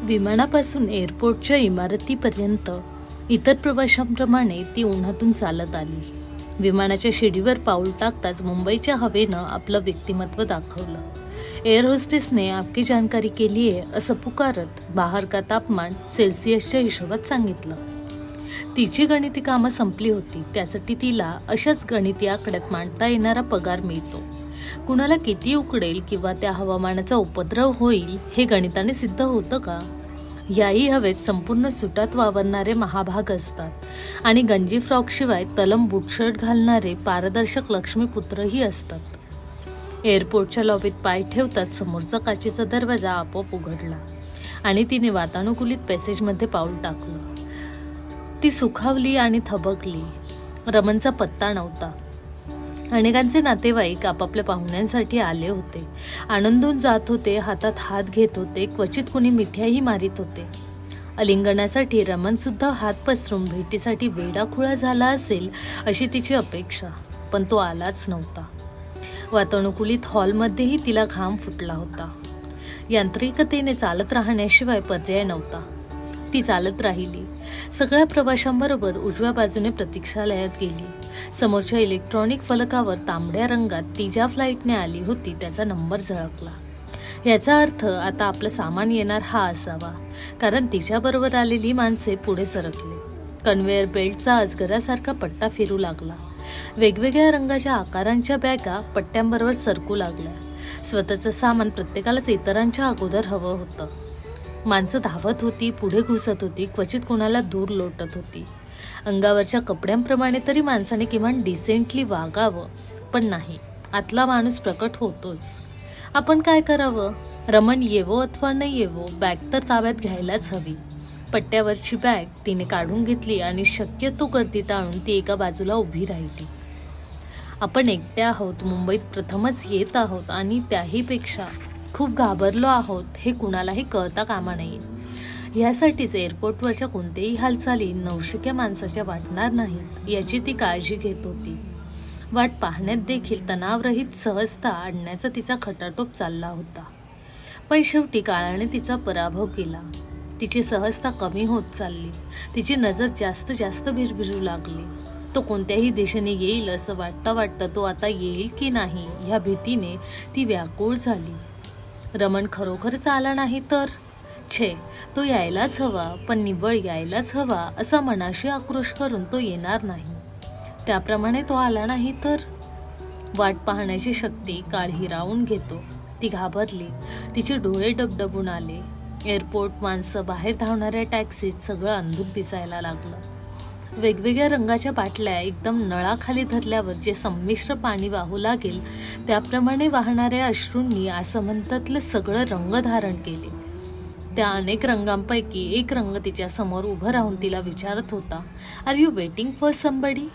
विमानापासून एअरपोर्टच्या इमारतीपर्यंत इतर प्रवाशांप्रमाणे ती उन्हातून चालत आली. विमानाच्या शिडीवर पाऊल टाकताच मुंबईच्या हवेनं आपलं व्यक्तिमत्व दाखवलं. एअर होस्टेसने आपकी जानकारी केली आहे असं पुकारत बाहेर का तापमान सेल्सिअसच्या हिशोबात सांगितलं. तिची गणिती कामं संपली होती. त्यासाठी तिला अशाच गणिती आकड्यात मांडता येणारा पगार मिळतो. कुणाला किती उकडेल किंवा त्या हवामानाचा उपद्रव होईल हे गणिताने सिद्ध होतं का? याही हवेत संपूर्ण सुटात वावरणारे महाभाग असतात आणि गंजी फ्रॉकशिवाय तलम बुटशर्ट घालणारे पारदर्शक लक्ष्मीपुत्रही असतात. एअरपोर्टच्या लॉबीत पाय ठेवताच समोरचा काचेचा दरवाजा आपोआप उघडला आणि तिने वातानुकूलित पॅसेजमध्ये पाऊल टाकलं. ती सुखावली आणि थबकली. रमणचा पत्ता नव्हता. अनेकांचे नातेवाईक आपापल्या पाहुण्यांसाठी आले होते. आनंदून जात होते, हातात हात घेत होते, क्वचित कुणी मिठ्याही मारित होते. अलिंगनासाठी रमण सुद्धा हात पसरून भेटीसाठी वेडाखुळा झाला असेल अशी तिची अपेक्षा, पण तो आलाच नव्हता. वातानुकूलित हॉलमध्येही तिला घाम फुटला होता. यांत्रिकतेने चालत राहण्याशिवाय पर्याय नव्हता. ती चालत राहिली. सगळ्या प्रवाशांबरोबर उजव्या बाजूने प्रतीक्षालयात गेली. समोरच्या इलेक्ट्रॉनिक फलकावर तांबड्या रंगात ती ज्या फ्लाईटने आली होती त्याचा नंबर झळकला. याचा अर्थ आता आपलं सामान येणार हा असावा, कारण तिच्याबरोबर आलेली माणसे पुढे सरकली. कन्व्हेअर बेल्टचा अजगरासारखा पट्टा फिरू लागला. वेगवेगळ्या रंगाच्या आकारांच्या बॅगा पट्ट्यांबरोबर सरकू लागल्या. स्वतःचं सामान प्रत्येकालाच इतरांच्या अगोदर हवं होतं. माणसं धावत होती, पुढे घुसत होती, क्वचित कोणाला दूर लोटत होती. अंगावरच्या कपड्यांप्रमाणे तरी माणसाने किमान डिसेंटली वागावं, पण नाही, आतला माणूस प्रकट होतोच. आपण काय करावं? रमण येवो अथवा न येवो, बॅग तर ताब्यात घ्यायलाच हवी. पट्ट्यावरची बॅग तिने काढून घेतली आणि शक्यतो गर्दी टाळून ती एका बाजूला उभी राहिली. आपण एकट्या आहोत, मुंबईत प्रथमच येत आहोत आणि त्याहीपेक्षा खूप घाबरलो आहोत हे कुणालाही कळता कामा नये. यासाठीच एअरपोर्टवरच्या कोणत्याही हालचाली नवशिक्या माणसाच्या वाटणार नाहीत याची ती काळजी घेत होती. वाट पाहण्यात देखील तणावरहित सहजता आणण्याचा तिचा खटाटोप चालला होता. पण शेवटी काळाने तिचा पराभव केला. तिची सहजता कमी होत चालली. तिची नजर जास्त जास्त भिरभिरू लागली. तो कोणत्याही दिशेने येईल असं वाटता तो आता येईल की नाही ह्या भीतीने ती व्याकुळ झाली. रमण खरोखरच आला नाही तर तो यायलाच हवा, पण निव्वळ यायलाच हवा असा मनाशी आक्रोश करून तो येणार नाही. त्याप्रमाणे तो आला नाही तर वाट पाहण्याची शक्ती काळ हिरावून घेतो. ती घाबरली. तिचे डोळे डबडबून आले. एअरपोर्ट, माणसं, बाहेर धावणाऱ्या टॅक्सीत सगळं अंधुक दिसायला लागलं. वेगवेगळ्या रंगाच्या बाटल्या एकदम नळाखाली धरल्यावर जे संमिश्र पाणी वाहू लागेल त्याप्रमाणे वाहणाऱ्या अश्रूंनी आसमंतातलं सगळं रंग धारण केले. त्या अनेक रंगांपैकी एक रंग तिच्या समोर उभं राहून तिला विचारत होता, are you waiting for somebody?